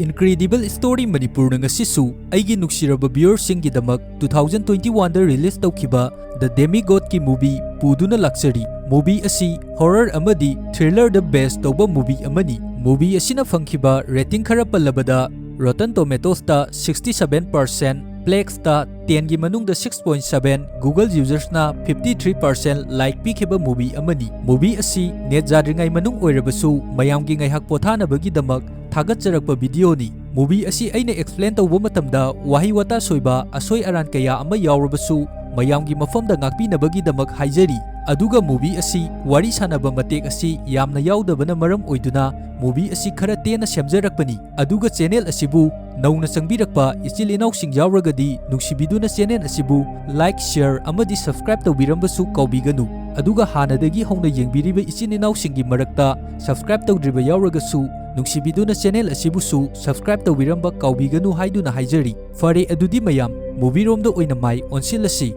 Incredible Story Manipur ngasisu aigi nuksiraba viewersinggidamak 2021 da release tawkiba The Demigod ki movie puduna laksari. Movie asi horror amadi thriller da best tawba movie amani. Movie asina fangkiba rating khara pallabada Rotten Tomatoes ta 67%, Plex ta 10 gi manungda 6.7, Google users na 53% like pikhiba movie amani. Movie asi net jadringai manung oirabasu mayamgi ngaihak pothanabagi-damak thagatjarakpa video ni. Movie asi aina explain tawba matamda wahi wata soiba asoi aran kaya ama yaurabasu mayamgi mafamda ngakpinabagi-damak haijari. Aduga movie asi wari sanaba matek asi yamna yaudabana maram oiduna movie asi khara tena semjarakpani. Aduga channel asibu nauna sangbirakpa ichil inausing yauragadi nuksibiduna channel asibu like, share amadi subscribe tawbirambasu kaubiganu. Aduga hanadagi hongna yengbiriba ichil inausinggi marakta subscribe tawdriba yauragasu nuksibiduna channel asibusu subscribe tawbiramba kaubiganu haiduna haijari. Fare adudi mayam movie romda oina mai onsilasi.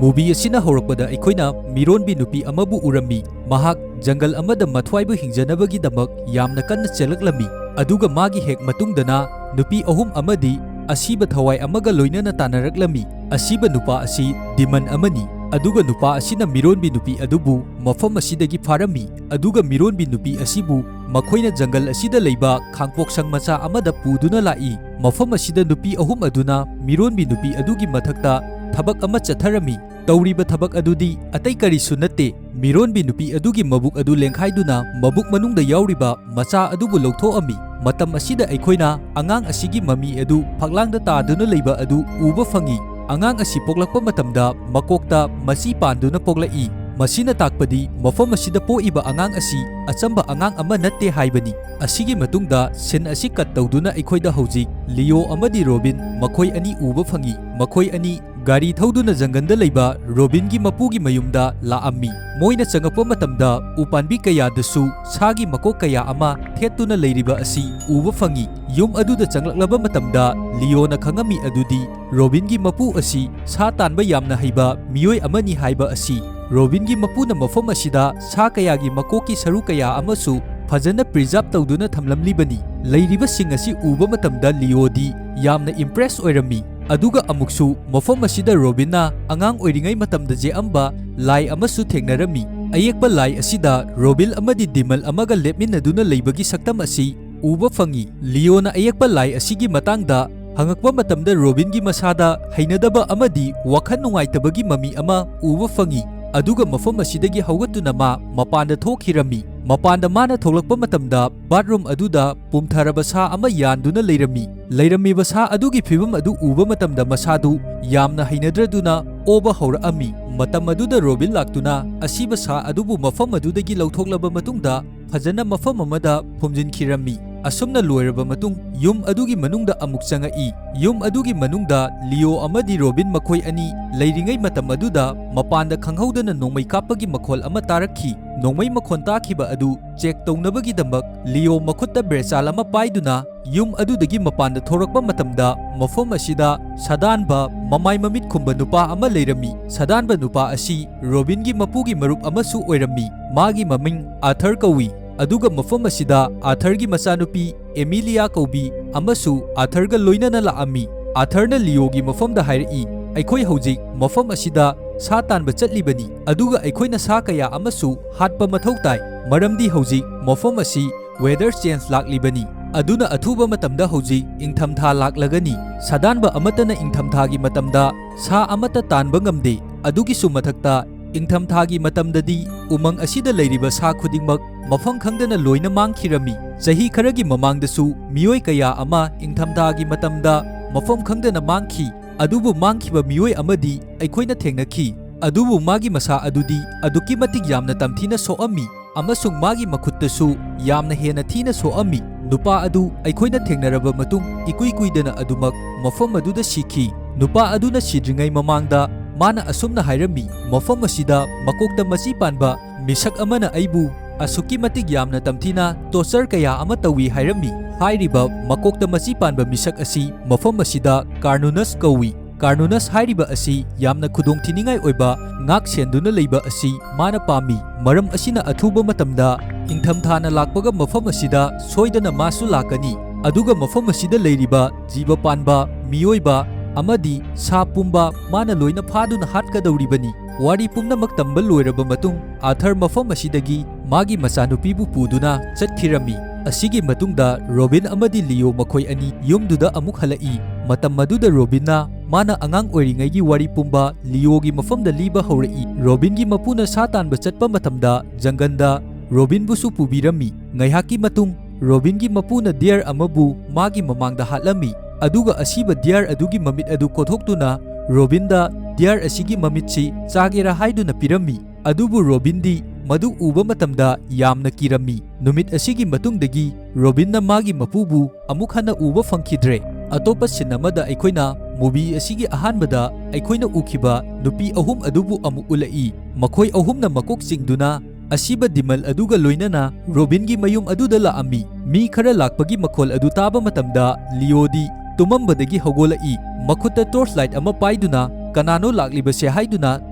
Movie asina horakpada aikoina mironbi nupi amabu urami. Mahak jungle amada mathwaibu hingjanabagi-damak yamna kanna chelaklami. Aduga magi hek matungdana nupi ahum amadi asiba thawai amaga loinana tanaraklami. Asiba nupa asi demon amani. Aduga nupa asina mironbi nupi adubu mafam asidagi farami. Aduga mironbi nupi asibu makhoina jungle asida leiba khangpoksang macha amada puduna lai. Mafam asida nupi ahum aduna mironbi nupi adugi mathakta thabak ama chatharami. Tauriba thabak adudi atai karisu natte mironbi nupi adugi mabuk adu lengkhaiduna mabuk manungda yauriba macha adubu lawthoami. Matam asida aikoina angang asigi mami adu phaklangda taduna leiba adu uba fangi. Angang asi poklakpa matamda makokta masi panduna poklai. Masina takpadi mafam asida poiba angang asi achamba angang ama natte haibani. Asigi matungda sin asi kat tawduna aikoida hojik Leo amadi Robin makhoi ani uba fangi. Makhoi ani gari thauduna janganda leiba Robingi mapugi mayumda laammi. Moina changakpa matamda upanbi kayadasu sagi makok kaya ama thetuna leiriba asi uba fangi. Yum aduda changlaklaba matamda Leona khangami adudi Robingi mapu asi sa tanba yamna haiba miyoi amani haiba asi. Robingi mapuna mafam asida sa kayagi makoki saru kaya amasu fajana preserve tawduna thamlamlibani. Leiriba sing asi uba matamda Leodi yamna impress oirami. Aduga amuksu mafam asida Robinna angang oiringai matamda je amba lai amasu thengnarami. Ayekpa lai asida Robin amadi Dimal amaga lepminaduna leibagi saktam asi uba fangi. Leona ayekpa lai asigi matangda hangakpa matamda Robingi masada hainadaba amadi wakhan nungaitabagi mami ama uba fangi. Aduga mafam asidagi haugatuna ma mapanda thokhirami. Mapanda mana tholakpa matamda bathroom aduda pumtharaba sa ama yanduna leirami. Leiramiba sa adugi phibam adu uba matamda masadu yamna hainadraduna oba haurami. Matam aduda Robin laktuna asiba sa adubu mafam adudagi lauthoklaba matungda fajana mafam amada phumjinkhirami. Asumna loiraba matung yum adugi manungda amuk changai. Yum adugi manungda Leo amadi Robin makhoi ani leiringai matam aduda mapanda khanghaudana nongmai kapagi makhol ama tarakhi. Nongmai makhon takhiba adu check tawnabagi-damak Leo makhutta brechal ama paiduna yum adudagi mapanda thorakpa matamda mafam asida sadanba mamai mamit khumba nupa ama leirami. Sadanba nupa asi Robingi mapugi marup amasu oirami. Magi maming Arthur kawi. Aduga mafam asida Arthurgi machanupi Emilia kaubi amasu Arthurga loinana laami. Arthurna Leogi mafamda hairi aikhoi hojik mafam asida sa tanba chatlibani. Aduga aikhoina sa kaya amasu hatpa mathau tai. Maramdi hojik mafam asi weather change laklibani. Aduna athuba matamda hojik ingthamtha laklagani. Sadanba amatana ingthamthagi matamda sa amata tanba ngamde. Adugi su mathakta ingthamthagi matamdadi umang asida leiriba sa khudingmak mafam khangdana loina mangkhirami. Chahi kharagi mamangdasu miyoi kaya ama ingthamthagi matamda mafam khangdana mangkhi. Adubu mangkhiba miyoi amadi aikhoina thengnakhi. Adubu magi masa adudi aduki matik yamna tamthina soami amasung magi makhuttasu yamna hena thina soami. Nupa adu aikhoina thengnaraba matung ikui kuidana adumak mafam aduda sikhi. Nupa aduna sidringai mamangda mana asumna hairami. Mafam asida makokta machi panba misak amana aibu asuki matik yamna tamthina torture kaya ama tawi hairami. Hairiba makokta machi panba misak asi mafam asida Carnunus kawi. ꯀꯥꯔꯅꯨꯅꯁ ꯍꯥꯏꯔꯤꯕ ꯑꯁꯤ ꯌꯥꯝꯅ ꯈꯨꯗꯣꯡꯊꯤꯅꯤꯡꯉꯥꯏ ꯑꯣꯏꯕ ꯉꯥꯛ ꯁꯦꯟꯗꯨꯅ ꯂꯩꯕ ꯑꯁꯤ ꯃꯥꯅ ꯄꯥꯝꯃꯤ, ꯃꯔꯝ ꯑꯁꯤꯅ ꯑꯊꯨꯕ ꯃꯇꯝꯗ ꯏꯪꯊꯝꯊꯥꯅ ꯂꯥꯛꯄꯒ ꯃꯐꯝ ꯑꯁꯤꯗ ꯁꯣꯏꯗꯅ ꯃꯥꯁꯨ ꯂꯥꯛꯀꯅꯤ, ꯑꯗꯨꯒ ꯃꯐꯝ ꯑꯁꯤꯗ ꯂꯩꯔꯤꯕ ꯖꯤꯕ ꯄꯥꯟꯕ, ꯃꯤꯑꯣꯏꯕ ꯑꯃꯗꯤ ꯁꯥ ꯄꯨꯝꯕ ꯃꯥꯅ ꯂꯣꯏꯅ ꯐꯥꯗꯨꯅ ꯍꯥꯠꯀꯗꯧꯔꯤꯕꯅꯤ꯫ ꯋꯥꯔꯤ ꯄꯨꯝꯅꯃꯛ ꯇꯝꯕ ꯂꯣꯏꯔꯕ ꯃꯇꯨꯡ ꯑꯥꯔꯊꯔ ꯃꯐꯝ ꯑꯁꯤꯗꯒꯤ ꯃꯥꯒꯤ ꯃꯆꯥꯅꯨꯄꯤꯕꯨ ꯄꯨꯗꯨꯅ ꯆꯠꯈꯤꯔꯝꯃꯤ꯫ ꯑꯁꯤꯒꯤ ꯃꯇꯨꯡꯗ ꯔꯣꯕꯤꯟ ꯑꯃꯗꯤ ꯂꯤꯑꯣ ꯃꯈꯣꯏ ꯑꯅꯤ ꯌꯨꯝꯗꯨꯗ ꯑꯃꯨꯛ ꯍꯜꯂꯛꯏ꯫ ꯃꯇꯝ ꯑꯗꯨꯗ ꯔꯣꯕꯤꯟꯅ ꯃꯥꯅ ꯑꯉꯥꯡ ꯑꯣꯏꯔꯤꯉꯩꯒꯤ ꯋꯥꯔꯤ ꯄꯨꯝꯕ ꯂꯤꯑꯣꯒꯤ ꯃꯐꯝꯗ ꯂꯤꯕ ꯍꯧꯔꯛꯏ꯫ ꯔꯣꯕꯤꯟꯒꯤ ꯃꯄꯨꯅ ꯁꯥ ꯇꯥꯟꯕ ꯆꯠꯄ ꯃꯇꯝꯗ ꯖꯪꯒꯜꯗ ꯔꯣꯕꯤꯟꯕꯨꯁꯨ ꯄꯨꯕꯤꯔꯝꯃꯤ꯫ ꯉꯥꯏꯍꯥꯛꯀꯤ ꯃꯇꯨꯡ ꯔꯣꯕꯤꯟꯒꯤ ꯃꯄꯨꯅ ꯗꯤꯌꯔ ꯑꯃꯕꯨ ꯃꯥꯒꯤ ꯃꯃꯥꯡꯗ ꯍꯥꯠꯂꯝꯃꯤ, ꯑꯗꯨꯒ ꯑꯁꯤꯕ ꯗꯤꯌꯔ ꯑꯗꯨꯒꯤ ꯃꯃꯤꯠ ꯑꯗꯨ ꯀꯣꯊꯣꯛꯇꯨꯅ ꯔꯣꯕꯤꯟꯗ ꯗꯤꯌꯔ ꯑꯁꯤꯒꯤ ꯃꯃꯤꯠꯁꯤ ꯆꯥꯒꯦꯔꯥ ꯍꯥꯏꯗꯨꯅ ꯄꯤꯔꯝꯃꯤ꯫ ꯑꯗꯨꯕꯨ ꯔꯣꯕꯤꯟꯗꯤ ꯃꯗꯨ ꯎꯕ ꯃꯇꯝꯗ ꯌꯥꯝꯅ ꯀꯤꯔꯝꯃꯤ꯫ ꯅꯨꯃꯤꯠ ꯑꯁꯤꯒꯤ ꯃꯇꯨꯡꯗꯒꯤ ꯔꯣꯕꯤꯟꯅ ꯃꯥꯒꯤ ꯃꯄꯨꯕꯨ ꯑꯃꯨꯛ ꯍꯟꯅ ꯎꯕ ꯐꯪꯈꯤꯗ꯭ꯔꯦ꯫ ꯑꯇꯣꯞꯄ ꯁꯤꯟ ꯑꯃꯗ ꯑꯩꯈꯣꯏꯅ ꯃꯨꯚꯤ ꯑꯁꯤꯒꯤ ꯑꯍꯥꯟꯕꯗ ꯑꯩꯈꯣꯏꯅ ꯎꯈꯤꯕ ꯅꯨꯄꯤ ꯑꯍꯨꯝ ꯑꯗꯨꯕꯨ ꯑꯃꯨꯛ ꯎꯠꯂꯛꯏ꯫ ꯃꯈꯣꯏ ꯑꯍꯨꯝꯅ ꯃꯀꯣꯛ ꯆꯤꯡꯗꯨꯅ ꯑꯁꯤꯕ ꯗꯤꯃꯜ ꯑꯗꯨꯒ ꯂꯣꯏꯅꯅ ꯔꯣꯕꯤꯟꯒꯤ ꯃꯌꯨꯝ ꯑꯗꯨꯗ ꯂꯥꯛꯑꯝꯃꯤ꯫ ꯃꯤ ꯈꯔ ꯂꯥꯛꯄꯒꯤ ꯃꯈꯣꯜ ꯑꯗꯨ ꯇꯥꯕ ꯃꯇꯝꯗ ꯂꯤꯑꯣꯗꯤ ꯇꯨꯝꯃꯝꯕꯗꯒꯤ ꯍꯧꯒꯠꯂꯛꯏ, ꯃꯈꯨꯠꯇ ꯇꯣꯔꯆ ꯂꯥꯏꯠ ꯑꯃ ꯄꯥꯏꯗꯨꯅ ꯀꯅꯥꯅꯣ ꯂꯥꯛꯂꯤꯕꯁꯦ ꯍꯥꯏꯗꯨꯅ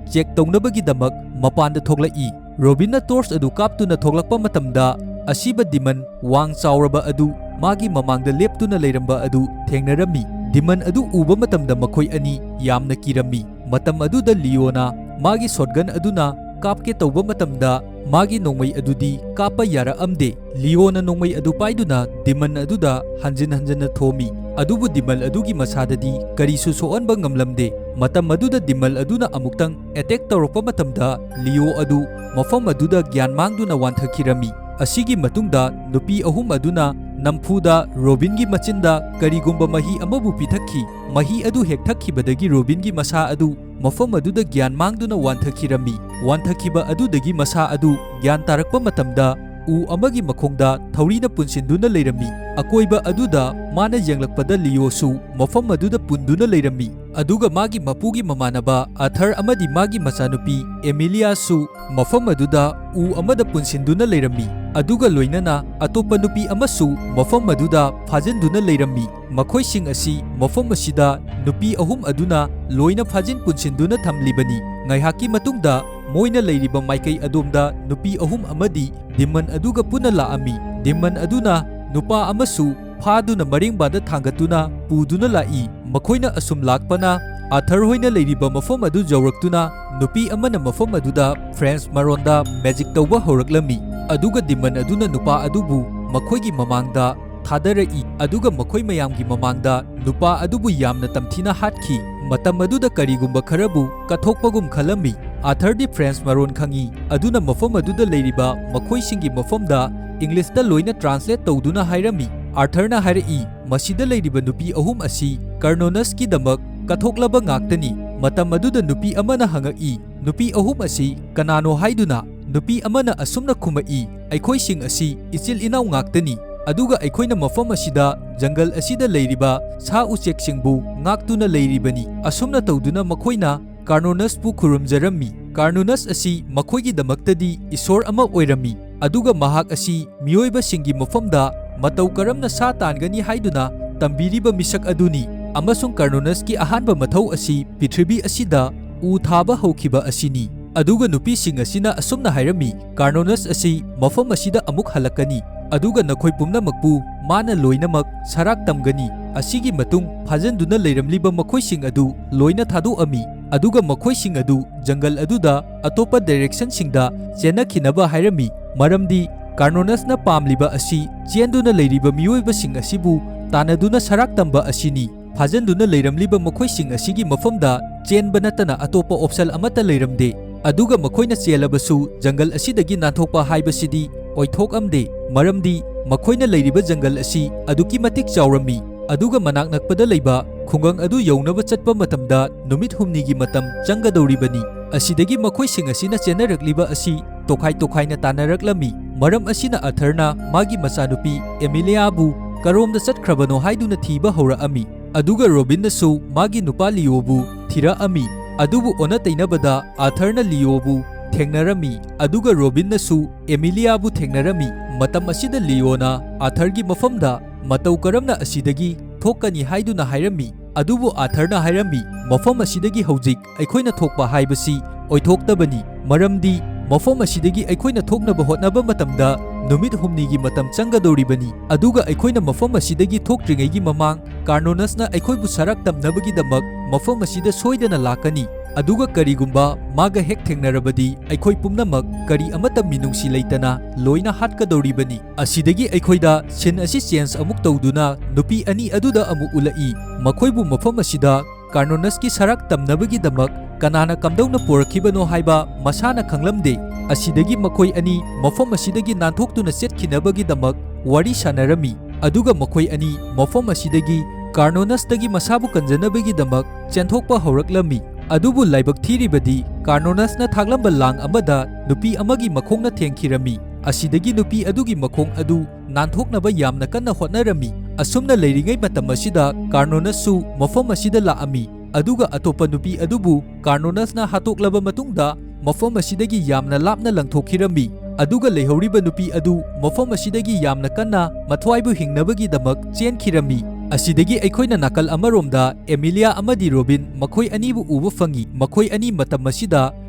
ꯆꯦꯛ ꯇꯧꯅꯕꯒꯤꯗꯃꯛ ꯃꯄꯥꯟꯗ ꯊꯣꯛꯂꯛꯏ꯫ ꯔꯣꯕꯤꯟꯅ ꯇꯣꯔꯆ ꯑꯗꯨ ꯀꯥꯞꯇꯨꯅ ꯊꯣꯛꯂꯛꯄ ꯃꯇꯝꯗ ꯑꯁꯤꯕ ꯗꯤꯃꯟ ꯋꯥꯡ ꯆꯥꯎꯔꯕ ꯑꯗꯨ ꯃꯥꯒꯤ ꯃꯃꯥꯡꯗ ꯂꯦꯞꯇꯨꯅ ꯂꯩꯔꯝꯕ ꯑꯗꯨ ꯊꯦꯡꯅꯔꯝꯃꯤ꯫ ꯗꯤꯃꯟ ꯑꯗꯨ ꯎꯕ ꯃꯇꯝꯗ ꯃꯈꯣꯏ ꯑꯅꯤ ꯌꯥꯝꯅ ꯀꯤꯔꯝꯃꯤ꯫ ꯃꯇꯝ ꯑꯗꯨꯗ ꯂꯤꯑꯣꯅ ꯃꯥꯒꯤ ꯁꯣꯠꯒꯟ ꯑꯗꯨꯅ ꯀꯥꯞꯀꯦ ꯇꯧꯕ ꯃꯇꯝꯗ ꯃꯥꯒꯤ ꯅꯣꯡꯃꯩ ꯑꯗꯨꯗꯤ ꯀꯥꯞꯄ ꯌꯥꯔꯛꯑꯝꯗꯦ꯫ ꯂꯤꯑꯣꯅ ꯅꯣꯡꯃꯩ ꯑꯗꯨ ꯄꯥꯏꯗꯨꯅ ꯗꯤꯃꯟ ꯑꯗꯨꯗ ꯍꯟꯖꯤꯟ ꯍꯟꯖꯤꯟꯅ ꯊꯣꯝꯃꯤ, ꯑꯗꯨꯕꯨ ꯗꯤꯃꯜ ꯑꯗꯨꯒꯤ ꯃꯁꯥꯗꯗꯤ ꯀꯔꯤꯁꯨ ꯁꯣꯛꯍꯟꯕ ꯉꯝꯂꯝꯗꯦ꯫ ꯃꯇꯝ ꯑꯗꯨꯗ ꯗꯤꯃꯜ ꯑꯗꯨꯅ ꯑꯃꯨꯛꯇꯪ ꯑꯦꯇꯦꯛ ꯇꯧꯔꯛꯄ ꯃꯇꯝꯗ ꯂꯤꯑꯣ ꯑꯗꯨ ꯃꯐꯝ ꯑꯗꯨꯗ ꯒ꯭ꯌꯥꯟ ꯃꯥꯡꯗꯨꯅ ꯋꯥꯟꯊꯈꯤꯔꯝꯃꯤ꯫ ꯑꯁꯤꯒꯤ ꯃꯇꯨꯡꯗ ꯅꯨꯄꯤ ꯑꯍꯨꯝ ꯑꯗꯨꯅ ꯅꯝꯐꯨꯗ ꯔꯣꯕꯤꯟꯒꯤ ꯃꯆꯤꯟꯗ ꯀꯔꯤꯒꯨꯝꯕ ꯃꯍꯤ ꯑꯃꯕꯨ ꯄꯤꯊꯛꯈꯤ꯫ ꯃꯍꯤ ꯑꯗꯨ ꯍꯦꯛ ꯊꯛꯈꯤꯕꯗꯒꯤ ꯔꯣꯕꯤꯟꯒꯤ ꯃꯁꯥ ꯑꯗꯨ ꯃꯐꯝ ꯑꯗꯨꯗ ꯒ꯭ꯌꯥꯟ ꯃꯥꯡꯗꯨꯅ ꯋꯥꯟꯊꯈꯤꯔꯝꯃꯤ꯫ ꯋꯥꯟꯊꯈꯤꯕ ꯑꯗꯨꯗꯒꯤ ꯃꯁꯥ ꯑꯗꯨ ꯒ꯭ꯌꯥꯟ ꯇꯥꯔꯛꯄ ꯃꯇꯝꯗ ꯎ ꯑꯃꯒꯤ ꯃꯈꯣꯡꯗ ꯊꯧꯔꯤꯅ ꯄꯨꯟꯁꯤꯟꯗꯨꯅ ꯂꯩꯔꯝꯃꯤ꯫ ꯑꯀꯣꯏꯕ ꯑꯗꯨꯗ ꯃꯥꯅ ꯌꯦꯡꯂꯛꯄꯗ ꯂꯤꯑꯣꯁꯨ ꯃꯐꯝ ꯑꯗꯨꯗ ꯄꯨꯟꯗꯨꯅ ꯂꯩꯔꯝꯃꯤ, ꯑꯗꯨꯒ ꯃꯥꯒꯤ ꯃꯄꯨꯒꯤ ꯃꯃꯥꯟꯅꯕ ꯑꯥꯔꯊꯔ ꯑꯃꯗꯤ ꯃꯥꯒꯤ ꯃꯆꯥꯅꯨꯄꯤ ꯑꯦꯃꯤꯂꯤꯌꯥꯁꯨ ꯃꯐꯝ ꯑꯗꯨꯗ ꯎ ꯑꯃꯗ ꯄꯨꯟꯁꯤꯟꯗꯨꯅ ꯂꯩꯔꯝꯃꯤ, ꯑꯗꯨꯒ ꯂꯣꯏꯅꯅ ꯑꯇꯣꯞꯄ ꯅꯨꯄꯤ ꯑꯃꯁꯨ ꯃꯐꯝ ꯑꯗꯨꯗ ꯐꯥꯖꯤꯟꯗꯨꯅ ꯂꯩꯔꯝꯃꯤ꯫ ꯃꯈꯣꯏꯁꯤꯡ ꯑꯁꯤ ꯃꯐꯝ ꯑꯁꯤꯗ ꯅꯨꯄꯤ ꯑꯍꯨꯝ ꯑꯗꯨꯅ ꯂꯣꯏꯅ ꯐꯥꯖꯤꯟ ꯄꯨꯟꯁꯤꯟꯗꯨꯅ ꯊꯝꯂꯤꯕꯅꯤ꯫ ꯉꯥꯏꯍꯥꯛꯀꯤ ꯃꯇꯨꯡꯗ ꯃꯣꯏꯅ ꯂꯩꯔꯤꯕ ꯃꯥꯏꯀꯩ ꯑꯗꯣꯝꯗ ꯅꯨꯄꯤ ꯑꯍꯨꯝ ꯑꯃꯗꯤ ꯗꯤꯃꯟ ꯑꯗꯨꯒ ꯄꯨꯟꯅ ꯂꯥꯛꯑꯝꯃꯤ꯫ ꯗꯤꯃꯟ ꯑꯗꯨꯅ ꯅꯨꯄꯥ ꯑꯃꯁꯨ ꯐꯥꯗꯨꯅ ꯃꯔꯦꯡꯕꯥꯟꯗ ꯊꯥꯡꯒꯠꯇꯨꯅ ꯄꯨꯗꯨꯅ ꯂꯥꯛꯏ꯫ ꯃꯈꯣꯏꯅ ꯑꯁꯨꯝ ꯂꯥꯛꯄꯅ ꯑꯥꯔꯊꯔ ꯍꯣꯏꯅ ꯂꯩꯔꯤꯕ ꯃꯐꯝ ꯑꯗꯨ ꯌꯧꯔꯛꯇꯨꯅ ꯅꯨꯄꯤ ꯑꯃꯅ ꯃꯐꯝ ꯑꯗꯨꯗ ꯐ꯭ꯔꯦꯟꯆ ꯃꯔꯣꯟꯗ ꯃꯦꯖꯤꯛ ꯇꯧꯕ ꯍꯧꯔꯛꯂꯝꯃꯤ, ꯑꯗꯨꯒ ꯗꯤꯃꯟ ꯑꯗꯨꯅ ꯅꯨꯄꯥ ꯑꯗꯨꯕꯨ ꯃꯈꯣꯏꯒꯤ ꯃꯃꯥꯡꯗ ꯊꯥꯗꯔꯛꯏ, ꯑꯗꯨꯒ ꯃꯈꯣꯏ ꯃꯌꯥꯝꯒꯤ ꯃꯃꯥꯡꯗ ꯅꯨꯄꯥ ꯑꯗꯨꯕꯨ ꯌꯥꯝꯅ ꯇꯝꯊꯤꯅ ꯍꯥꯠꯈꯤ꯫ ꯃꯇꯝ ꯑꯗꯨꯗ ꯀꯔꯤꯒꯨꯝꯕ ꯈꯔꯕꯨ ꯀꯠꯊꯣꯛꯄꯒꯨꯝ ꯈꯜꯂꯝꯃꯤ꯫ ꯑꯥꯔꯊꯔꯗꯤ ꯐ꯭ꯔꯦꯟꯆ ꯃꯔꯣꯟ ꯈꯪꯏ, ꯑꯗꯨꯅ ꯃꯐꯝ ꯑꯗꯨꯗ ꯂꯩꯔꯤꯕ ꯃꯈꯣꯏꯁꯤꯡꯒꯤ ꯃꯐꯝꯗ ꯏꯪꯂꯤꯁꯇ ꯂꯣꯏꯅ ꯇ꯭ꯔꯥꯟꯁꯂꯦꯠ ꯇꯧꯗꯨꯅ ꯍꯥꯏꯔꯝꯃꯤ꯫ ꯑꯥꯔꯊꯔꯅ ꯍꯥꯏꯔꯛꯏ, ꯃꯁꯤꯗ ꯂꯩꯔꯤꯕ ꯅꯨꯄꯤ ꯑꯍꯨꯝ ꯑꯁꯤ ꯀꯔꯅꯣꯅꯁꯀꯤꯗꯃꯛ ꯀꯠꯊꯣꯛꯂꯕ ꯉꯥꯛꯇꯅꯤ꯫ ꯃꯇꯝ ꯑꯗꯨꯗ ꯅꯨꯄꯤ ꯑꯃꯅ ꯍꯪꯉꯛꯏ, ꯅꯨꯄꯤ ꯑꯍꯨꯝ ꯑꯁꯤ ꯀꯅꯥꯅꯣ ꯍꯥꯏꯗꯨꯅ꯫ ꯅꯨꯄꯤ ꯑꯃꯅ ꯑꯁꯨꯝꯅ ꯈꯨꯝꯃꯛꯏ, ꯑꯩꯈꯣꯏꯁꯤꯡ ꯑꯁꯤ ꯏꯆꯤꯜ ꯏꯅꯥꯎ ꯉꯥꯛꯇꯅꯤ, ꯑꯗꯨꯒ ꯑꯩꯈꯣꯏꯅ ꯃꯐꯝ ꯑꯁꯤꯗ ꯖꯪꯒꯜ ꯑꯁꯤꯗ ꯂꯩꯔꯤꯕ ꯁꯥ ꯎꯆꯦꯛꯁꯤꯡꯕꯨ ꯉꯥꯛꯇꯨꯅ ꯂꯩꯔꯤꯕꯅꯤ꯫ ꯑꯁꯨꯝꯅ ꯇꯧꯗꯨꯅ ꯃꯈꯣꯏꯅ ꯀꯔꯅꯣꯅꯁꯄꯨ ꯈꯨꯔꯨꯝꯖꯔꯝꯃꯤ꯫ ꯀꯔꯅꯣꯅꯁ ꯑꯁꯤ ꯃꯈꯣꯏꯒꯤꯗꯃꯛꯇꯗꯤ ꯏꯁꯣꯔ ꯑꯃ ꯑꯣꯏꯔꯝꯃꯤ, ꯑꯗꯨꯒ ꯃꯍꯥꯛ ꯑꯁꯤ ꯃꯤꯑꯣꯏꯕꯁꯤꯡꯒꯤ ꯃꯐꯝꯗ ꯃꯇꯧ ꯀꯔꯝꯅ ꯁꯥ ꯇꯥꯟꯒꯅꯤ ꯍꯥꯏꯗꯨꯅ ꯇꯝꯕꯤꯔꯤꯕ ꯃꯤꯁꯛ ꯑꯗꯨꯅꯤ꯫ ꯑꯃꯁꯨꯡ ꯀꯔꯅꯣꯅꯁꯀꯤ ꯑꯍꯥꯟꯕ ꯃꯊꯧ ꯑꯁꯤ ꯄ꯭ꯔꯤꯊꯤꯕꯤ ꯑꯁꯤꯗ ꯎ ꯊꯥꯕ ꯍꯧꯈꯤꯕ ꯑꯁꯤꯅꯤ꯫ ꯑꯗꯨꯒ ꯅꯨꯄꯤꯁꯤꯡ ꯑꯁꯤꯅ ꯑꯁꯨꯝꯅ ꯍꯥꯏꯔꯝꯃꯤ, ꯀꯔꯅꯣꯅꯁ ꯑꯁꯤ ꯃꯐꯝ ꯑꯁꯤꯗ ꯑꯃꯨꯛ ꯍꯜꯂꯛꯀꯅꯤ, ꯑꯗꯨꯒ ꯅꯈꯣꯏ ꯄꯨꯝꯅꯃꯛꯄꯨ ꯃꯥꯅ ꯂꯣꯏꯅꯃꯛ ꯁꯔꯥꯛ ꯇꯝꯒꯅꯤ꯫ ꯑꯁꯤꯒꯤ ꯃꯇꯨꯡ ꯐꯥꯖꯤꯟꯗꯨꯅ ꯂꯩꯔꯝꯂꯤꯕ ꯃꯈꯣꯏꯁꯤꯡ ꯑꯗꯨ ꯂꯣꯏꯅ ꯊꯥꯗꯣꯛꯑꯝꯃꯤ, ꯑꯗꯨꯒ ꯃꯈꯣꯏꯁꯤꯡ ꯑꯗꯨ ꯖꯪꯒꯜ ꯑꯗꯨꯗ ꯑꯇꯣꯞꯄ ꯗꯥꯏꯔꯦꯛꯁꯟꯁꯤꯡꯗ ꯆꯦꯟꯅꯈꯤꯅꯕ ꯍꯥꯏꯔꯝꯃꯤ, ꯃꯔꯝꯗꯤ ꯀꯔꯅꯣꯅꯁꯅ ꯄꯥꯝꯂꯤꯕ ꯑꯁꯤ ꯆꯦꯟꯗꯨꯅ ꯂꯩꯔꯤꯕ ꯃꯤꯑꯣꯏꯕꯁꯤꯡ ꯑꯁꯤꯕꯨ ꯇꯥꯟꯅꯗꯨꯅ ꯁꯔꯥꯛ ꯇꯝꯕ ꯑꯁꯤꯅꯤ꯫ ꯐꯥꯖꯤꯟꯗꯨꯅ ꯂꯩꯔꯝꯂꯤꯕ ꯃꯈꯣꯏꯁꯤꯡ ꯑꯁꯤꯒꯤ ꯃꯐꯝꯗ ꯆꯦꯟꯕ ꯅꯠꯇꯅ ꯑꯇꯣꯞꯄ ꯑꯣꯞꯁꯟ ꯑꯃꯠꯇ ꯂꯩꯔꯝꯗꯦ, ꯑꯗꯨꯒ ꯃꯈꯣꯏꯅ ꯆꯦꯜꯂꯕꯁꯨ ꯖꯪꯒꯜ ꯑꯁꯤꯗꯒꯤ ꯅꯥꯟꯊꯣꯛꯄ ꯍꯥꯏꯕꯁꯤꯗꯤ ꯑꯣꯏꯊꯣꯛꯑꯝꯗꯦ, ꯃꯔꯝꯗꯤ ꯃꯈꯣꯏꯅ ꯂꯩꯔꯤꯕ ꯖꯪꯒꯜ ꯑꯁꯤ ꯑꯗꯨꯛꯀꯤ ꯃꯇꯤꯛ ꯆꯥꯎꯔꯝꯃꯤ, ꯑꯗꯨꯒ ꯃꯅꯥꯛ ꯅꯛꯄꯗ ꯂꯩꯕ ꯈꯨꯡꯒꯪ ꯑꯗꯨ ꯌꯧꯅꯕ ꯆꯠꯄ ꯃꯇꯝꯗ ꯅꯨꯃꯤꯠ ꯍꯨꯝꯅꯤꯒꯤ ꯃꯇꯝ ꯆꯪꯒꯗꯧꯔꯤꯕꯅꯤ꯫ ꯑꯁꯤꯗꯒꯤ ꯃꯈꯣꯏꯁꯤꯡ ꯑꯁꯤꯅ ꯆꯦꯟꯅꯔꯛꯂꯤꯕ ꯑꯁꯤ ꯇꯣꯈꯥꯏ ꯇꯣꯈꯥꯏꯅ ꯇꯥꯟꯅꯔꯛꯂꯝꯃꯤ꯫ ꯃꯔꯝ ꯑꯁꯤꯅ ꯑꯥꯔꯊꯔꯅ ꯃꯥꯒꯤ ꯃꯆꯥꯅꯨꯄꯤ ꯑꯦꯃꯤꯂꯤꯌꯥꯕꯨ ꯀꯔꯣꯝꯗ ꯆꯠꯈ꯭ꯔꯕꯅꯣ ꯍꯥꯏꯗꯨꯅ ꯊꯤꯕ ꯍꯧꯔꯛꯑꯝꯃꯤ, ꯑꯗꯨꯒ ꯔꯣꯕꯤꯟꯅꯁꯨ ꯃꯥꯒꯤ ꯅꯨꯄꯥ ꯂꯤꯑꯣꯕꯨ ꯊꯤꯔꯛꯑꯝꯃꯤ꯫ ꯑꯗꯨꯕꯨ ꯑꯣꯟꯅ ꯇꯩꯅꯕꯗ ꯑꯥꯔꯊꯔꯅ ꯂꯤꯑꯣꯕꯨ ꯊꯦꯡꯅꯔꯝꯃꯤ, ꯑꯗꯨꯒ ꯔꯣꯕꯤꯟꯅꯁꯨ ꯑꯦꯃꯤꯂꯤꯌꯥꯕꯨ ꯊꯦꯡꯅꯔꯝꯃꯤ꯫ ꯃꯇꯝ ꯑꯁꯤꯗ ꯂꯤꯑꯣꯅ ꯑꯥꯔꯊꯔꯒꯤ ꯃꯐꯝꯗ ꯃꯇꯧ ꯀꯔꯝꯅ ꯑꯁꯤꯗꯒꯤ ꯊꯣꯛꯀꯅꯤ ꯍꯥꯏꯗꯨꯅ ꯍꯥꯏꯔꯝꯃꯤ, ꯑꯗꯨꯕꯨ ꯑꯥꯊꯔꯅ ꯍꯥꯏꯔꯝꯃꯤ ꯃꯐꯝ ꯑꯁꯤꯗꯒꯤ ꯍꯧꯖꯤꯛ ꯑꯩꯈꯣꯏꯅ ꯊꯣꯛꯄ ꯍꯥꯏꯕꯁꯤ ꯑꯣꯏꯊꯣꯛꯇꯕꯅꯤ ꯃꯔꯝꯗꯤ ꯃꯐꯝ ꯑꯁꯤꯗꯒꯤ ꯑꯩꯈꯣꯏꯅ ꯊꯣꯛꯅꯕ ꯍꯣꯠꯅꯕ ꯃꯇꯝꯗ ꯅꯨꯃꯤꯠ ꯍꯨꯝꯅꯤꯒꯤ ꯃꯇꯝ ꯆꯪꯒꯗꯧꯔꯤꯕꯅꯤ ꯑꯗꯨꯒ ꯑꯩꯈꯣꯏꯅ ꯃꯐꯝ ꯑꯁꯤꯗꯒꯤ ꯊꯣꯛꯇ꯭ꯔꯤꯉꯩꯒꯤ ꯃꯃꯥꯡ ꯀꯥꯔꯅꯣꯅꯁꯅ ꯑꯩꯈꯣꯏꯕꯨ ꯁꯔꯥꯛ ꯇꯝꯅꯕꯒꯤꯗꯃꯛ ꯃꯐꯝ ꯑꯁꯤꯗ ꯁꯣꯏꯗꯅ ꯂꯥꯛꯀꯅꯤ ꯑꯗꯨꯒ ꯀꯔꯤꯒꯨꯝꯕ मागा हेक थेंगनरबदी अखोई पुमनमक करी अमता मिनुंगसी लेतना लोइना हाटकदौरिबनी असिदगी अखोइदा सिन असि चेंज अमुक तौदुना नुपी अनि अदुदा अमुक उलई मखोइबु मफम असिदा कार्नोनसकी सराक तमनबगीदमक कनाना कमदौना पोरखिबनो हाइबा मसाना खंगलमदे असिदगी मखोइ अनि मफम असिदगी नांथोक्तुना सेटखिनबगीदमक वारी सानरमी अदुगा मखोइ अनि मफम असिदगी कार्नोनसदगी मसाबु कंजनबगीदमक चेंथोकपा हौरक्लमी अदुबु लाइबक थीरिबदी कार्नोनसना थागलंबा लांग अमदा नुपी अमगी मखोंगना थेंखिरमी असिदगी नुपी अदुगी मखोंग अदु नांथोकनबा यामना कन्ना होटनरमी असुमना लेरिङै मतम असिदा कार्नोनससु मफम असिदा लाअमी अदुगा अतोपा नुपी अदुबु कार्नोनसना हातोकलबा मतुंगदा मफम असिदगी यामना लापना लंगथोखिरमी अदुगा लेहौरिबा नुपी अदु मफम असिदगी यामना कन्ना मथवाइबु हिंगनबगीदमक चेनखिरमी असिदगी अखोइना नाकल अमरोमदा एमिलिया अमदी रोबिन मखोइ अनीबु उबा फंगी मखोइ अनी मतम असिदा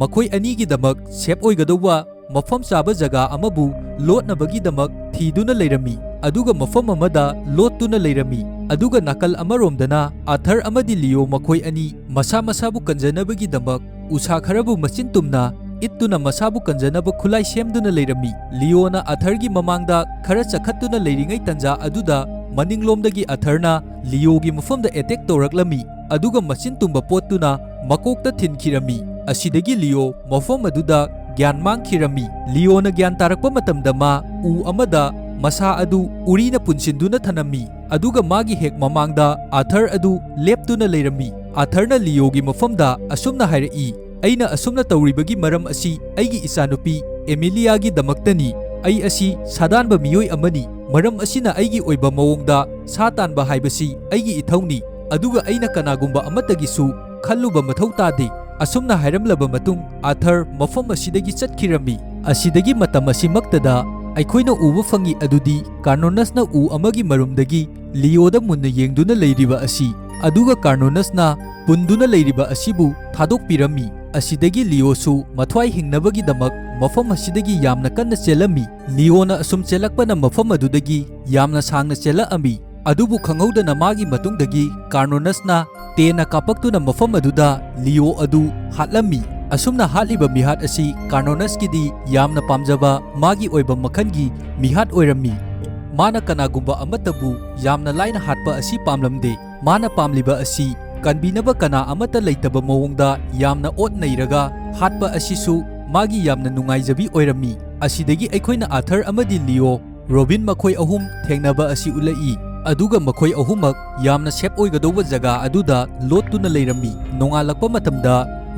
मखोइ अनीगीदमक सेफ ओइगदौबा मफम चाबा जगा अमबु लोटनबगीदमक थीदुना लेरमी अदुगा मफम अमदा लोटतुना लेरमी अदुगा नाकल अमरोमदना आथर अमदी लियो मखोइ अनी मसा मसाबु कंजनबगीदमक उसा खरबु मचिन तुमना इत्तुना मसाबु कंजनब खुलाई सेमदुना लेरमी लियोना आथरगी ममांगदा खरा चखत्तुना लेरिङै तंजा अदुदा मनिंगलोमदगी अथरना लियोगी मफमदा एटेक तौरक्लमी अदुगा मचिन तुंबा पोत्तुना मकोकता थिनखिरमी असिदगी लियो मफम अदुदा ज्ञान मांगखिरमी लियोना ज्ञान तारकपा मतमदा मा उ अमदा मसा अदु उरीना पुनसिन्दुना थनमी अदुगा मागी हेक ममांगदा आथर अदु लेप्तुना लेरमी आथरना लियोगी मफमदा असुमना हाइरई अइना असुमना तौरिबगी मरम असि अइगी इसानुपी एमिलियागी दमक्तनी अइ असि सादानबा मियोय अमनी मरम असिना अइगी ओइबा मवोंगदा सा तानबा हाइबसी अइगी इथौनी अदुगा अइना कनागुंबा अमतगिसु खल्लुबा मथौ तादे असुमना हाइरमलबा मतुंग आथर मफम असिदगी चटखिरमी असिदगी मतम असिमक्तदा अइखोइना उबा फंगी अदुदी कार्नोनसना उ अमगी मरुमदगी लियोदा मुन्ना येंगदुना लेरिबा असि अदुगा कार्नोनसना पुंदुना लेरिबा असिबु थादोकपिरमी असिदगी लियोसु मथवाई हिंगनबगीदमक मफम असिदगी यामना कन्ना चेलमी लियोना असुम चेलकपना मफम अदुदगी यामना सांगना चेलअमी अदुबु खंगौदना मागी मतुंगदगी कार्नोनसना तेना कापक्तुना मफम अदुदा लियो अदु हाटलमी असुमना हाटलिबा मिहाट असि कार्नोनसकीदी यामना पामजबा मागी ओइबा मखनगी मिहाट ओइरमी माना कनागुंबा अमतबु यामना लाइना हाटपा असि पामलमदे माना पामलिबा असि कनबीनबा कना अमता लेतबा मवोंगदा यामना ओट नैरगा हाटपा असिसु मागी यामना नुंगाइजबी ओइरमी असिदगी अखोइना आथर अमदी लियो रोबिन मखोइ अहुम थेंगनबा असि उलई अदुगा मखोइ अहुमक यामना सेफ ओइगदौबा जगा अदुदा लोटतुना लेरमी नोंगालकपा मतमदा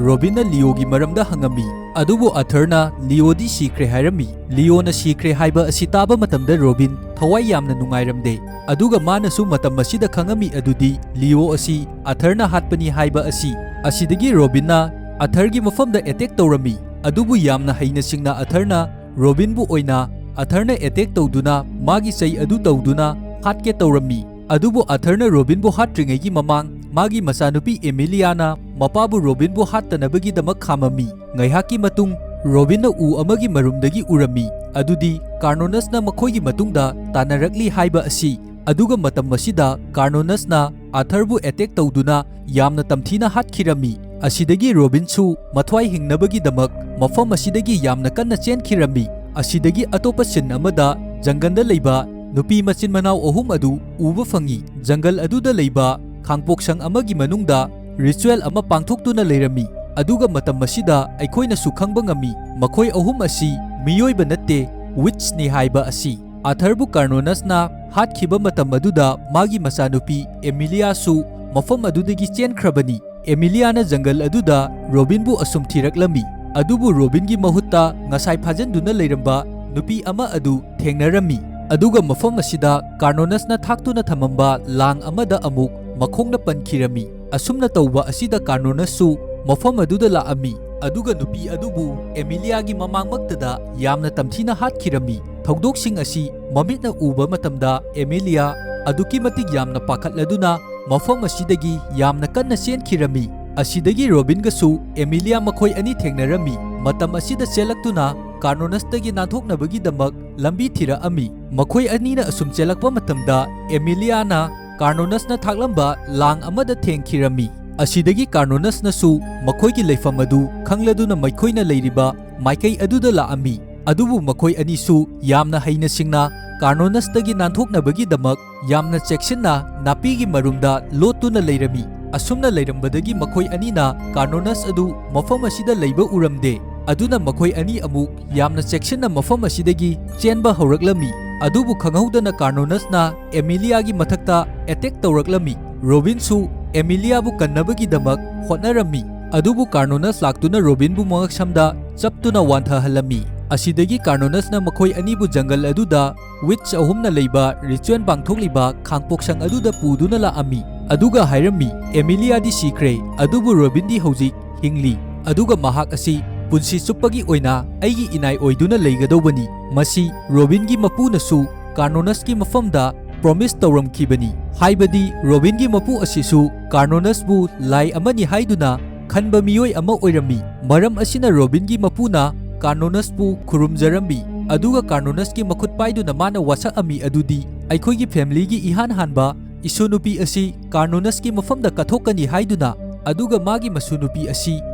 रोबिनना लियोगी मरमदा हंगमी अदुबु आथरना लियोदी सीख्रे हाइरमी लियोना सीख्रे हाइबा असि ताबा मतमदा रोबिन थवाई यामना नुंगाइरमदे अदुगा मानसु मतम असिदा खंगमी अदुदी लियो असि आथरना हाटपनी हाइबा असि असिदगी रोबिनना आथरगी मफमदा एटेक तौरमी अदुबु यामना हैना सिंगना आथरना रोबिनबु ओइना आथरना एटेक तौदुना मागी सै अदु तौदुना हाटके तौरमी अदुबु आथरना रोबिनबु हाट्रिङैगी ममांग मागी मचानुपी एमिलियाना मपाबु रोबिनबु हाटतनबगीदमक खाममी ngaihakki matung रोबिनना उ अमगी मरुमदगी उरमी अदुदी कार्नोनसना मखोइगी मतुंगदा तानारकली हाइबा असि अदुगा मतम मसिदा कार्नोनसना आथरबु एटेक तौदुना यामना तमथीना हाटखिरमी असिदगी रोबिनसु मथवाई हिंगनबगीदमक मफम असिदगी यामना कन्ना चेनखिरमी असिदगी अतोपा सिन अमदा जंगलदा लेबा नुपी मचिन मनाव अहुम अदु उबा फंगी जंगल अदुदा लेबा खांगपोक्संग अमगी मनुंगदा रिचुअल अमा पांथोक्तुना लेरमी अदुगा मतम मसिदा अखोइना सुखंगबा ngami मखोइ अहुम असि मियोइबा नत्ते विचनी हाइबा असि आथरबु कार्नोनसना हाटखिबा मतम अदुदा मागी मचानुपी एमिलियासु मफम अदुदगी चेनख्रबनी एमिलियाना जंगल अदुदा रोबिनबु असुम थिरक्लमी अदुबु रोबिनगी महुत्ता ngasai फाजनदुना लेरंबा नुपी अमा अदु थेंगनरमी अदुगा मफम असिदा कार्नोनसना थाक्तुना थमंबा लांग अमदा अमुक मखोंगना पनखिरमी असुमना तौबा असिदा कार्नोनसु मफम अदुदा लाअमी अदुगा नुपी अदुबु एमिलियागी ममांगमक्तदा यामना तमथीना हाटखिरमी थौदोकसिंग असि ममितना उबा मतमदा एमिलिया अदुकी मतिक यामना पाखतलदुना ꯃꯐꯝ ꯑꯁꯤꯗꯒꯤ ꯌꯥꯝꯅ ꯀꯟꯅ ꯆꯦꯟꯈꯤꯔꯝꯃꯤ꯫ ꯑꯁꯤꯗꯒꯤ ꯔꯣꯕꯤꯟꯒꯁꯨ ꯑꯦꯃꯤꯂꯤꯌꯥ ꯃꯈꯣꯏ ꯑꯅꯤ ꯊꯦꯡꯅꯔꯝꯃꯤ꯫ ꯃꯇꯝ ꯑꯁꯤꯗ ꯆꯦꯜꯂꯛꯇꯨꯅ ꯀꯥꯔꯅꯣꯅꯁꯇꯒꯤ ꯅꯥꯟꯊꯣꯛꯅꯕꯒꯤꯗꯃꯛ ꯂꯝꯕꯤ ꯊꯤꯔꯛꯑꯝꯃꯤ꯫ ꯃꯈꯣꯏ ꯑꯅꯤꯅ ꯑꯁꯨꯝ ꯆꯦꯜꯂꯛꯄ ꯃꯇꯝꯗ ꯑꯦꯃꯤꯂꯤꯌꯥꯅ ꯀꯥꯔꯅꯣꯅꯁꯅ ꯊꯥꯛꯂꯝꯕ ꯂꯥꯡ ꯑꯃꯗ ꯊꯦꯡꯈꯤꯔꯝꯃꯤ꯫ ꯑꯁꯤꯗꯒꯤ ꯀꯥꯔꯅꯣꯅꯁꯅꯁꯨ ꯃꯈꯣꯏꯒꯤ ꯂꯩꯐꯝ ꯑꯗꯨ ꯈꯪꯂꯗꯨꯅ ꯃꯈꯣꯏꯅ ꯂꯩꯔꯤꯕ ꯃꯥꯏꯀꯩ ꯑꯗꯨꯗ ꯂꯥꯛꯑꯝꯃꯤ꯫ ꯑꯗꯨꯕꯨ ꯃꯈꯣꯏ ꯑꯅꯤꯁꯨ ꯌꯥꯝꯅ ꯍꯩꯅ ꯁꯤꯡꯅ ꯀꯥꯔꯅꯣꯅꯁꯇꯒꯤ ꯅꯥꯟꯊꯣꯛꯅꯕꯒꯤꯗꯃꯛ ꯌꯥꯝꯅ ꯆꯦꯛꯁꯤꯟꯅ ꯅꯥꯄꯤꯒꯤ ꯃꯔꯨꯝꯗ ꯂꯣꯠꯇꯨꯅ ꯂꯩꯔꯝꯃꯤ꯫ ꯑꯁꯨꯝꯅ ꯂꯩꯔꯝꯕꯗꯒꯤ ꯃꯈꯣꯏ ꯑꯅꯤꯅ ꯀꯥꯔꯅꯣꯅꯁ ꯑꯗꯨ ꯃꯐꯝ ꯑꯁꯤꯗ ꯂꯩꯕ ꯎꯔꯝꯗꯦ꯫ ꯑꯗꯨꯅ ꯃꯈꯣꯏ ꯑꯅꯤ ꯑꯃꯨꯛ ꯌꯥꯝꯅ ꯆꯦꯛꯁꯤꯟꯅ ꯃꯐꯝ ꯑꯁꯤꯗꯒꯤ ꯆꯦꯟꯕ ꯍꯧꯔꯛꯂꯝꯃꯤ꯫ ꯑꯗꯨꯕꯨ ꯈꯪꯍꯧꯗꯅ ꯀꯥꯔꯅꯣꯅꯁꯅ ꯑꯦꯃꯤꯂꯤꯌꯥꯒꯤ ꯃꯊꯛꯇ ꯑꯦꯇꯦꯛ ꯇꯧꯔꯛꯂꯝꯃꯤ꯫ ꯔꯣꯕꯤꯟꯁꯨ ꯑꯦꯃꯤꯂꯤꯌꯥꯕꯨ ꯀꯟꯅꯕꯒꯤꯗꯃꯛ ꯍꯣꯠꯅꯔꯝꯃꯤ꯫ ꯑꯗꯨꯕꯨ ꯀꯥꯔꯅꯣꯅꯁ ꯂꯥꯛꯇꯨꯅ ꯔꯣꯕꯤꯟꯕꯨ ꯃꯉꯛꯁꯝꯗ ꯆꯞꯇꯨꯅ ꯋꯥꯟꯊꯍꯜꯂꯝꯃꯤ꯫ ꯑꯁꯤꯗꯒꯤ ꯀꯥꯔꯅꯣꯅꯁꯅ ꯃꯈꯣꯏ ꯑꯅꯤꯕꯨ ꯖꯪꯒꯜ ꯑꯗꯨꯗ ꯋꯤꯠꯆ ꯑꯍꯨꯝꯅ ꯂꯩꯕ ꯔꯤꯆꯨꯑꯦꯜ ꯄꯥꯡꯊꯣꯛꯂꯤꯕ ꯈꯥꯡꯄꯣꯛꯁꯪ ꯑꯗꯨꯗ ꯄꯨꯗꯨꯅ ꯂꯥꯛꯑꯝꯃꯤ꯫ ꯑꯗꯨꯒ ꯍꯥꯏꯔꯝꯃꯤ ꯑꯦꯃꯤꯂꯤꯌꯥꯗꯤ ꯁꯤꯈ꯭ꯔꯦ, ꯑꯗꯨꯕꯨ ꯔꯣꯕꯤꯟꯗꯤ ꯍꯧꯖꯤꯛ ꯍꯤꯡꯂꯤ꯫ ꯑꯗꯨꯒ ꯃꯍꯥꯛ ꯑꯁꯤ ꯄꯨꯟꯁꯤ ꯆꯨꯞꯄꯒꯤ ꯑꯣꯏꯅ ꯑꯩꯒꯤ ꯏꯅꯥꯏ ꯑꯣꯏꯗꯨꯅ ꯂꯩꯒꯗꯧꯕꯅꯤ꯫ ꯃꯁꯤ ꯔꯣꯕꯤꯟꯒꯤ ꯃꯄꯨꯅꯁꯨ ꯀꯥꯔꯅꯣꯅꯁꯀꯤ ꯃꯐꯝꯗ ꯄ꯭ꯔꯣꯃꯤꯁ ꯇꯧꯔꯝꯈꯤꯕꯅꯤ꯫ ꯍꯥꯏꯕꯗꯤ ꯔꯣꯕꯤꯟꯒꯤ ꯃꯄꯨ ꯑꯁꯤꯁꯨ ꯀꯥꯔꯅꯣꯅꯁꯕꯨ ꯂꯥꯏ ꯑꯃꯅꯤ ꯍꯥꯏꯗꯨꯅ ꯈꯟꯕ ꯃꯤꯑꯣꯏ ꯑꯃ ꯑꯣꯏꯔꯝꯃꯤ꯫ ꯃꯔꯝ ꯑꯁꯤꯅ ꯔꯣꯕꯤꯟꯒꯤ ꯃꯄꯨꯅ ꯀꯥꯔꯅꯣꯅꯁꯄꯨ ꯈꯨꯔꯨꯝꯖꯔꯝꯃꯤ꯫ ꯑꯗꯨꯒ ꯀꯥꯔꯅꯣꯅꯁꯀꯤ ꯃꯈꯨꯠ ꯄꯥꯏꯗꯨꯅ ꯃꯥꯅ ꯋꯥꯁꯛꯑꯝꯃꯤ ꯑꯗꯨꯗꯤ ꯑꯩꯈꯣꯏꯒꯤ ꯐꯦꯃꯤꯂꯤꯒꯤ ꯏꯍꯥꯟ ꯍꯥꯟꯕ ꯏꯁꯨꯅꯨꯄꯤ ꯑꯁꯤ ꯀꯥꯔꯅꯣꯅꯁꯀꯤ ꯃꯐꯝꯗ ꯀꯠꯊꯣꯛꯀꯅꯤ ꯍꯥꯏꯗꯨꯅ, ꯑꯗꯨꯒ ꯃꯥꯒꯤ ꯃꯁꯨꯅꯨꯄꯤ ꯑꯁꯤ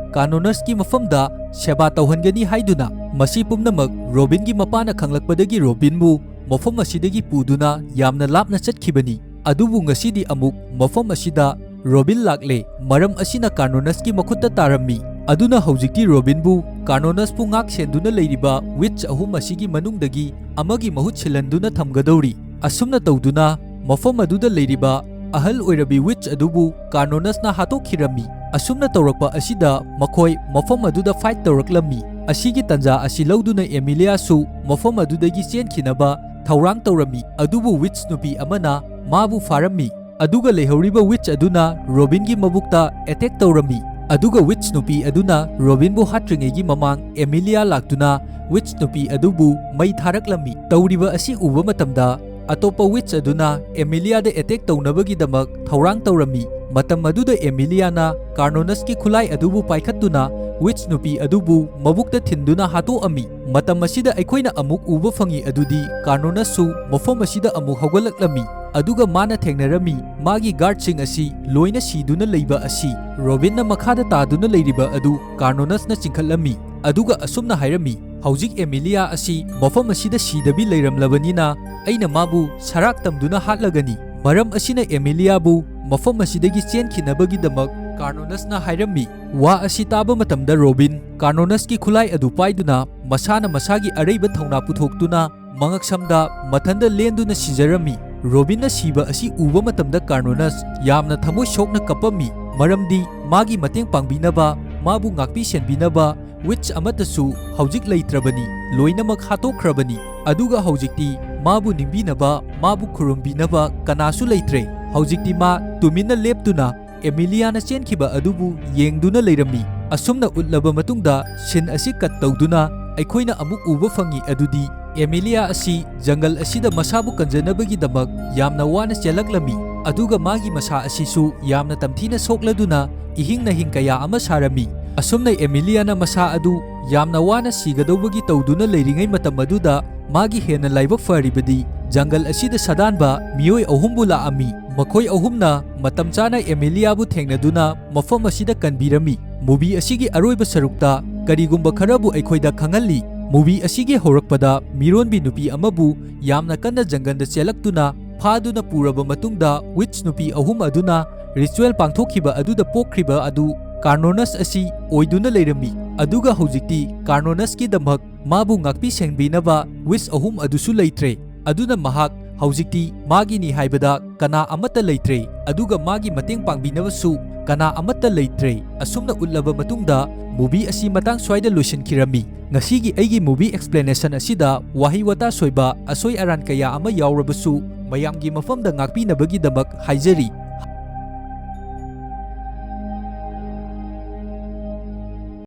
ꯀꯥꯔꯅꯣꯅꯁꯀꯤ ꯃꯐꯝꯗ ꯁꯦꯕꯥ ꯇꯧꯍꯟꯒꯅꯤ ꯍꯥꯏꯗꯨꯅ꯫ ꯃꯁꯤ ꯄꯨꯝꯅꯃꯛ ꯔꯣꯕꯤꯟꯒꯤ ꯃꯄꯥꯅ ꯈꯪꯂꯛꯄꯗꯒꯤ ꯔꯣꯕꯤꯟꯕꯨ ꯃꯐꯝ ꯑꯁꯤꯗꯒꯤ ꯄꯨꯗꯨꯅ ꯌꯥꯝꯅ ꯂꯥꯞꯅ ꯆꯠꯈꯤꯕꯅꯤ꯫ ꯑꯗꯨꯕꯨ ꯉꯁꯤꯗꯤ ꯑꯃꯨꯛ ꯃꯐꯝ ꯑꯁꯤꯗ ꯔꯣꯕꯤꯟ ꯂꯥꯛꯂꯦ꯫ ꯃꯔꯝ ꯑꯁꯤꯅ ꯀꯥꯔꯅꯣꯅꯁꯀꯤ ꯃꯈꯨꯠꯇ ꯇꯥꯔꯝꯃꯤ꯫ ꯑꯗꯨꯅ ꯍꯧꯖꯤꯛꯇꯤ ꯔꯣꯕꯤꯟꯕꯨ ꯀꯥꯔꯅꯣꯅꯁꯄꯨ ꯉꯥꯛ ꯁꯦꯟꯗꯨꯅ ꯂꯩꯔꯤꯕ ꯋꯤꯠꯆ ꯑꯍꯨꯝ ꯑꯁꯤꯒꯤ ꯃꯅꯨꯡꯗꯒꯤ ꯑꯃꯒꯤ ꯃꯍꯨꯠ ꯁꯤꯜꯍꯟꯗꯨꯅ ꯊꯝꯒꯗꯧꯔꯤ꯫ ꯑꯁꯨꯝꯅ ꯇꯧꯗꯨꯅ ꯃꯐꯝ ꯑꯗꯨꯗ ꯂꯩꯔꯤꯕ ꯑꯍꯜ ꯑꯣꯏꯔꯕꯤ ꯋꯤꯠꯆ ꯑꯗꯨꯕꯨ ꯀꯥꯔꯅꯣꯅꯁꯅ ꯍꯥꯠꯇꯣꯛꯈꯤꯔꯝꯃꯤ꯫ ꯑꯁꯨꯝꯅ ꯇꯧꯔꯛꯄ ꯑꯁꯤꯗ ꯃꯈꯣꯏ ꯃꯐꯝ ꯑꯗꯨꯗ ꯐꯥꯏꯠ ꯇꯧꯔꯛꯂꯝꯃꯤ꯫ ꯑꯁꯤꯒꯤ ꯇꯥꯟꯖꯥ ꯑꯁꯤ ꯂꯧꯗꯨꯅ ꯑꯦꯃꯤꯂꯤꯌꯥꯁꯨ ꯃꯐꯝ ꯑꯗꯨꯗꯒꯤ ꯆꯦꯟꯈꯤꯅꯕ ꯊꯧꯔꯥꯡ ꯇꯧꯔꯝꯃꯤ꯫ ꯑꯗꯨꯕꯨ ꯋꯤꯠꯆ ꯅꯨꯄꯤ ꯑꯃꯅ ꯃꯥꯕꯨ ꯐꯥꯔꯝꯃꯤ꯫ ꯑꯗꯨꯒ ꯂꯩꯍꯧꯔꯤꯕ ꯋꯤꯠꯆ ꯑꯗꯨꯅ ꯔꯣꯕꯤꯟꯒꯤ ꯃꯕꯨꯛꯇ ꯑꯦꯇꯦꯛ ꯇꯧꯔꯝꯃꯤ꯫ ꯑꯗꯨꯒ ꯋꯤꯠꯆ ꯅꯨꯄꯤ ꯑꯗꯨꯅ ꯔꯣꯕꯤꯟꯕꯨ ꯍꯥꯠꯇ꯭ꯔꯤꯉꯩꯒꯤ ꯃꯃꯥꯡ ꯑꯦꯃꯤꯂꯤꯌꯥ ꯂꯥꯛꯇꯨꯅ ꯋꯤꯠꯆ ꯅꯨꯄꯤ ꯑꯗꯨꯕꯨ ꯃꯩ ꯊꯥꯔꯛꯂꯝꯃꯤ꯫ ꯇꯧꯔꯤꯕ ꯑꯁꯤ ꯎꯕ ꯃꯇꯝꯗ ꯑꯇꯣꯞꯄ ꯋꯤꯠꯆ ꯑꯗꯨꯅ ꯑꯦꯃꯤꯂꯤꯌꯥꯗ ꯑꯦꯇꯦꯛ ꯇꯧꯅꯕꯒꯤꯗꯃꯛ ꯊꯧꯔꯥꯡ ꯇꯧꯔꯝꯃꯤ꯫ ꯃꯇꯝ ꯑꯗꯨꯗ ꯑꯦꯃꯤꯂꯤꯌꯥꯅ ꯀꯥꯔꯅꯣꯅꯁꯀꯤ ꯈꯨꯠꯂꯥꯏ ꯑꯗꯨꯕꯨ ꯄꯥꯏꯈꯠꯇꯨꯅ ꯋꯤꯠꯆ ꯅꯨꯄꯤ ꯑꯗꯨꯕꯨ ꯃꯕꯨꯛꯇ ꯊꯤꯟꯗꯨꯅ ꯍꯥꯠꯇꯣꯛꯑꯝꯃꯤ꯫ ꯃꯇꯝ ꯑꯁꯤꯗ ꯑꯩꯈꯣꯏꯅ ꯑꯃꯨꯛ ꯎꯕ ꯐꯪꯏ ꯑꯗꯨꯗꯤ ꯀꯥꯔꯅꯣꯅꯁꯁꯨ ꯃꯐꯝ ꯑꯁꯤꯗ ꯑꯃꯨꯛ ꯍꯧꯒꯠꯂꯛꯂꯝꯃꯤ꯫ ꯑꯗꯨꯒ ꯃꯥꯅ ꯊꯦꯡꯅꯔꯝꯃꯤ ꯃꯥꯒꯤ ꯒꯥꯔꯗꯁꯤꯡ ꯑꯁꯤ ꯂꯣꯏꯅ ꯁꯤꯗꯨꯅ ꯂꯩꯕ ꯑꯁꯤ꯫ ꯔꯣꯕꯤꯟꯅ ꯃꯈꯥꯗ ꯇꯥꯗꯨꯅ ꯂꯩꯔꯤꯕ ꯑꯗꯨ ꯀꯥꯔꯅꯣꯅꯁꯅ ꯆꯤꯡꯈꯠꯂꯝꯃꯤ꯫ ꯑꯗꯨꯒ ꯑꯁꯨꯝꯅ ꯍꯥꯏꯔꯝꯃꯤ ꯍꯧꯖꯤꯛ ꯑꯦꯃꯤꯂꯤꯌꯥ ꯑꯁꯤ ꯃꯐꯝ ꯑꯁꯤꯗ ꯁꯤꯗꯕꯤ ꯂꯩꯔꯝꯂꯕꯅꯤꯅ ꯑꯩꯅ ꯃꯥꯕు ꯁꯔꯥꯛ ꯇꯝꯗꯨꯅ ꯍꯥꯠꯂꯒꯅꯤ꯫ ꯃꯔꯝ ꯑꯁꯤꯅ ꯑꯦꯃꯤꯂꯤꯌꯥꯕꯨ ꯃꯐꯝ ꯑꯁꯤꯗꯒꯤ ꯆꯦꯟꯈꯤꯅꯕꯒꯤꯗꯃꯛ ꯀꯥꯔꯅꯣꯅꯁꯅ ꯍꯥꯏꯔꯝꯃꯤ꯫ ꯋꯥ ꯑꯁꯤ ꯇꯥꯕ ꯃꯇꯝꯗ ꯔꯣꯕꯤꯟ ꯀꯥꯔꯅꯣꯅꯁꯀꯤ ꯈꯨꯠꯂꯥꯏ ꯑꯗꯨ ꯄꯥꯏꯗꯨꯅ ꯃꯁꯥꯅ ꯃꯁꯥꯒꯤ ꯑꯔꯩꯕ ꯊꯧꯅꯥ puthoktuna ꯃꯉꯛꯁꯝꯗ ꯃꯊꯟꯗ ꯂꯦꯟꯗꯨꯅ ꯁꯤꯖꯔꯝꯃꯤ꯫ ꯔꯣꯕꯤꯟꯅ ꯁꯤꯕ ꯑꯁꯤ ꯎꯕ ꯃꯇꯝꯗ ꯀꯥꯔꯅꯣꯅꯁ ꯌꯥꯝꯅ ꯊꯃꯣꯏ ꯁꯣꯛꯅ ꯀꯞꯄꯝꯃꯤ꯫ ꯃꯔꯝꯗꯤ ꯃꯥꯒꯤ ꯃꯇꯦꯡ ꯄꯥꯡꯕꯤꯅꯕ ꯃꯥꯕꯨ ꯉꯥꯛꯄꯤ ꯁꯦꯟꯕꯤꯅꯕ ꯋꯤꯠꯆ ꯑꯃꯠꯇꯁꯨ ꯍꯧꯖꯤꯛ ꯂꯩꯇ꯭ꯔꯕꯅꯤ, ꯂꯣꯏꯅꯃꯛ ꯍꯥꯠꯇꯣꯛꯈ꯭ꯔꯕꯅꯤ꯫ ꯑꯗꯨꯒ ꯍꯧꯖꯤꯛꯇꯤ ꯃꯥꯕꯨ ꯅꯤꯡꯕꯤꯅꯕ ꯃꯥꯕꯨ ꯈꯨꯔꯨꯝꯕꯤꯅꯕ ꯀꯅꯥꯁꯨ ꯂꯩꯇ꯭ꯔꯦ꯫ ꯍꯧꯖꯤꯛꯇꯤ ꯃꯥ ꯇꯨꯃꯤꯟꯅ ꯂꯦꯞꯇꯨꯅ ꯑꯦꯃꯤꯂꯤꯌꯥꯅ ꯆꯦꯟꯈꯤꯕ ꯑꯗꯨꯕꯨ ꯌꯦꯡꯗꯨꯅ ꯂꯩꯔꯝꯃꯤ꯫ ꯑꯁꯨꯝꯅ ꯎꯠꯂꯕ ꯃꯇꯨꯡꯗ ꯁꯤꯟ ꯑꯁꯤ ꯀꯠ ꯇꯧꯗꯨꯅ ꯑꯩꯈꯣꯏꯅ ꯑꯃꯨꯛ ꯎꯕ ꯐꯪꯏ ꯑꯗꯨꯗꯤ ꯑꯦꯃꯤꯂꯤꯌꯥ ꯑꯁꯤ ꯖꯪꯒꯜ ꯑꯁꯤꯗ ꯃꯁꯥꯕꯨ ꯀꯟꯖꯅꯕꯒꯤꯗꯃꯛ ꯌꯥꯝꯅ ꯋꯥꯅ ꯆꯦꯜꯂꯛꯂꯝꯃꯤ꯫ ꯑꯗꯨꯒ ꯃꯥꯒꯤ ꯃꯁꯥ ꯑꯁꯤꯁꯨ ꯌꯥꯝꯅ ꯇꯝꯊꯤꯅ ꯁꯣꯛꯂꯗꯨꯅ ꯏꯍꯤꯡ ꯅꯥꯍꯤꯡ ꯀꯌꯥ ꯑꯃ ꯁꯥꯔꯝꯃꯤ꯫ ꯑꯁꯨꯝꯅ ꯑꯦꯃꯤꯂꯤꯌꯥꯅ ꯃꯁꯥ ꯑꯗꯨ ꯌꯥꯝꯅ ꯋꯥꯅ ꯁꯤꯒꯗꯧꯕꯒꯤ ꯇꯧꯗꯨꯅ ꯂꯩꯔꯤꯉꯩ ꯃꯇꯝ ꯑꯗꯨꯗ ꯃꯥꯒꯤ ꯍꯦꯟꯅ ꯂꯥꯏꯕꯛ ꯐꯔꯤꯕꯗꯤ ꯖꯪꯒꯜ ꯑꯁꯤꯗ ꯁꯥꯗꯥꯟꯕ ꯃꯤꯑꯣꯏ ꯑꯍꯨꯝꯕꯨ ꯂꯥꯛꯑꯝꯃꯤ꯫ ꯃꯈꯣꯏ ꯑꯍꯨꯝꯅ ꯃꯇꯝ ꯆꯥꯅ ꯑꯦꯃꯤꯂꯤꯌꯥꯕꯨ ꯊꯦꯡꯅꯗꯨꯅ ꯃꯐꯝ ꯑꯁꯤꯗ ꯀꯟꯕꯤꯔꯝꯃꯤ꯫ ꯃꯨꯚꯤ ꯑꯁꯤꯒꯤ ꯑꯔꯣꯏꯕ ꯁꯔꯨꯛꯇ ꯀꯔꯤꯒꯨꯝꯕ ꯈꯔꯕꯨ ꯑꯩꯈꯣꯏꯗ ꯈꯪꯍꯜꯂꯤ꯫ ꯃꯨꯚꯤ ꯑꯁꯤꯒꯤ ꯍꯧꯔꯛꯄꯗ ꯃꯤꯔꯣꯟꯕꯤ ꯅꯨꯄꯤ ꯑꯃꯕꯨ ꯌꯥꯝꯅ ꯀꯟꯅ ꯖꯪꯒꯜꯗ ꯆꯦꯜꯂꯛꯇꯨꯅ ꯐꯥꯗꯨꯅ ꯄꯨꯔꯕ ꯃꯇꯨꯡꯗ ꯋꯤꯠꯆ ꯅꯨꯄꯤ ꯑꯍꯨꯝ ꯑꯗꯨꯅ ꯔꯤꯆꯨꯑꯦꯜ ꯄꯥꯡꯊꯣꯛꯈꯤꯕ ꯑꯗꯨꯗ ꯄꯣꯛꯈ꯭ꯔꯤꯕ ꯑꯗꯨ ꯀꯥꯔꯅꯣꯅꯁ ꯑꯁꯤ ꯑꯣꯏꯗꯨꯅ ꯂꯩꯔꯝꯃꯤ꯫ ꯑꯗꯨꯒ ꯍꯧꯖꯤꯛꯇꯤ ꯀꯥꯔꯅꯣꯅꯁꯀꯤꯗꯃꯛ ꯃꯥꯕꯨ ꯉꯥꯛꯄꯤ ꯁꯦꯟꯕꯤꯅꯕ ꯋꯤꯠꯆ ꯑꯍꯨꯝ ꯑꯗꯨꯁꯨ ꯂꯩꯇ꯭ꯔꯦ꯫ ꯑꯗꯨꯅ ꯃꯍꯥꯛ ꯍꯧꯖꯤꯛꯇꯤ ꯃꯥꯒꯤꯅꯤ ꯍꯥꯏꯕꯗ ꯀꯅꯥ ꯑꯃꯠꯇ ꯂꯩꯇ꯭ꯔꯦ, ꯑꯗꯨꯒ ꯃꯥꯒꯤ ꯃꯇꯦꯡ ꯄꯥꯡꯕꯤꯅꯕꯁꯨ ꯀꯅꯥ ꯑꯃꯠꯇ ꯂꯩꯇ꯭ꯔꯦ꯫ ꯑꯁꯨꯝꯅ ꯎꯠꯂꯕ ꯃꯇꯨꯡꯗ ꯃꯨꯚꯤ ꯑꯁꯤ ꯃꯇꯥꯡ ꯁ꯭ꯋꯥꯏꯗ ꯂꯣꯏꯁꯤꯟꯈꯤꯔꯝꯃꯤ꯫ ꯉꯁꯤꯒꯤ ꯑꯩꯒꯤ ꯃꯨꯚꯤ ꯑꯦꯛꯁꯄ꯭ꯂꯦꯅꯦꯁꯟ ꯑꯁꯤꯗ ꯋꯥꯍꯩ ꯋꯥꯇꯥ ꯁꯣꯏꯕ ꯑꯁꯣꯏ ꯑꯔꯥꯟ ꯀꯌꯥ ꯑꯃ ꯌꯥꯎꯔꯕꯁꯨ ꯃꯌꯥꯝꯒꯤ ꯃꯐꯝꯗ ꯉꯥꯛꯄꯤꯅꯕꯒꯤꯗꯃꯛ ꯍꯥꯏꯖꯔꯤ꯫